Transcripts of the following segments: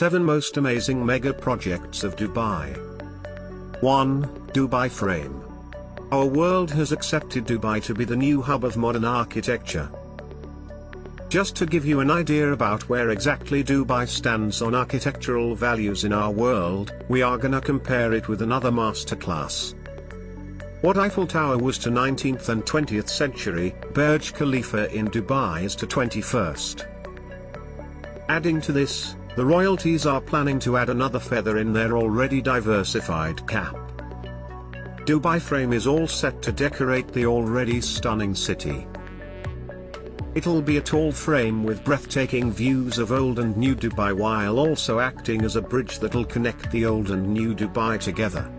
7 Most Amazing Mega Projects of Dubai. 1. Dubai Frame. Our world has accepted Dubai to be the new hub of modern architecture. Just to give you an idea about where exactly Dubai stands on architectural values in our world, we are gonna compare it with another masterclass. What Eiffel Tower was to 19th and 20th century, Burj Khalifa in Dubai is to 21st. Adding to this, the royalties are planning to add another feather in their already diversified cap. Dubai Frame is all set to decorate the already stunning city. It'll be a tall frame with breathtaking views of old and new Dubai while also acting as a bridge that'll connect the old and new Dubai together.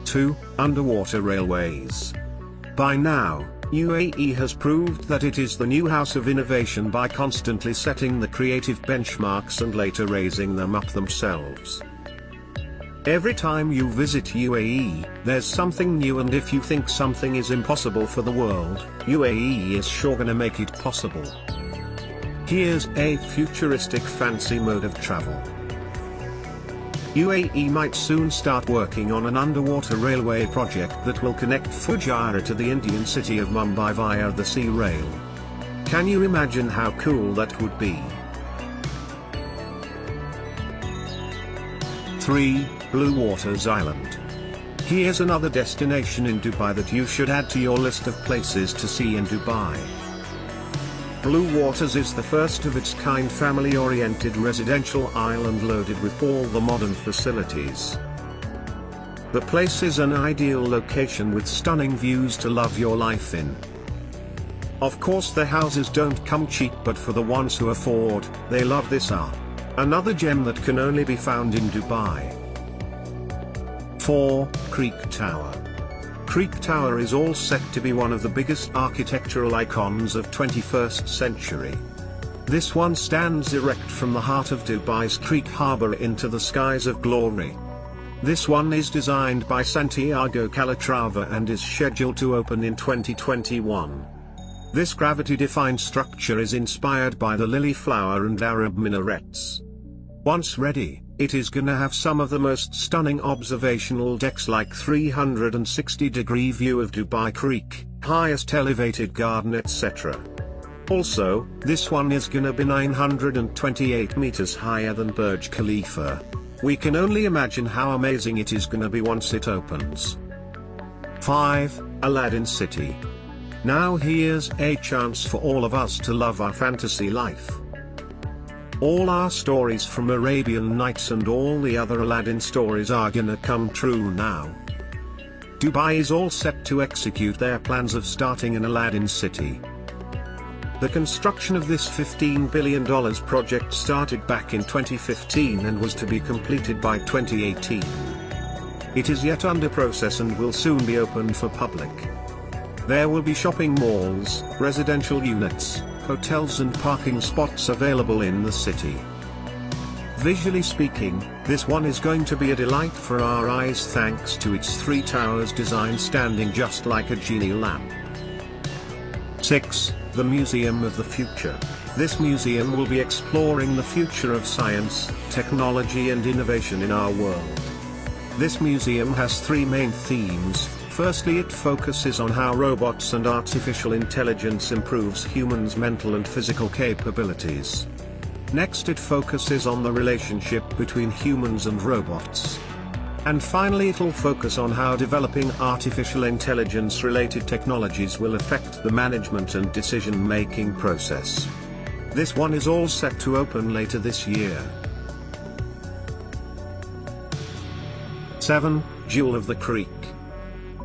2. Underwater railways. By now, UAE has proved that it is the new house of innovation by constantly setting the creative benchmarks and later raising them up themselves. Every time you visit UAE, there's something new, and if you think something is impossible for the world, UAE is sure gonna make it possible. Here's a futuristic fancy mode of travel. UAE might soon start working on an underwater railway project that will connect Fujairah to the Indian city of Mumbai via the sea rail. Can you imagine how cool that would be? 3. Blue Waters Island. Here's another destination in Dubai that you should add to your list of places to see in Dubai. Blue Waters is the first of its kind family-oriented residential island loaded with all the modern facilities. The place is an ideal location with stunning views to love your life in. Of course the houses don't come cheap, but for the ones who afford, they love this art. Another gem that can only be found in Dubai. 4. Creek Tower. Creek Tower is all set to be one of the biggest architectural icons of 21st century. This one stands erect from the heart of Dubai's Creek Harbour into the skies of glory. This one is designed by Santiago Calatrava and is scheduled to open in 2021. This gravity-defined structure is inspired by the lily flower and Arab minarets. Once ready, it is gonna have some of the most stunning observational decks like 360-degree view of Dubai Creek, highest elevated garden, etc. Also, this one is gonna be 928 meters higher than Burj Khalifa. We can only imagine how amazing it is gonna be once it opens. 5. Aladdin City. Now here's a chance for all of us to love our fantasy life. All our stories from Arabian Nights and all the other Aladdin stories are gonna come true now. Dubai is all set to execute their plans of starting an Aladdin City. The construction of this $15 billion project started back in 2015 and was to be completed by 2018. It is yet under process and will soon be open for public. There will be shopping malls, residential units, hotels and parking spots available in the city. Visually speaking, this one is going to be a delight for our eyes thanks to its 3 towers design standing just like a genie lamp. 6. The Museum of the Future. This museum will be exploring the future of science, technology and innovation in our world. This museum has 3 main themes. Firstly, it focuses on how robots and artificial intelligence improves humans' mental and physical capabilities. Next, it focuses on the relationship between humans and robots. And finally, it'll focus on how developing artificial intelligence-related technologies will affect the management and decision-making process. This one is all set to open later this year. 7. Jewel of the Creek.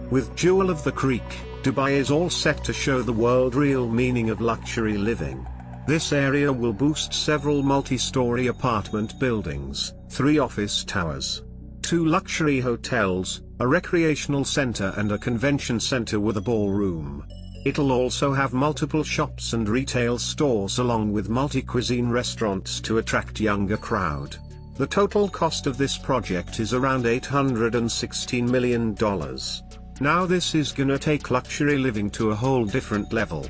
With Jewel of the Creek, Dubai is all set to show the world real meaning of luxury living. This area will boast several multi-story apartment buildings, 3 office towers, 2 luxury hotels, a recreational center and a convention center with a ballroom. It'll also have multiple shops and retail stores along with multi-cuisine restaurants to attract younger crowd. The total cost of this project is around $816 million. Now this is gonna take luxury living to a whole different level.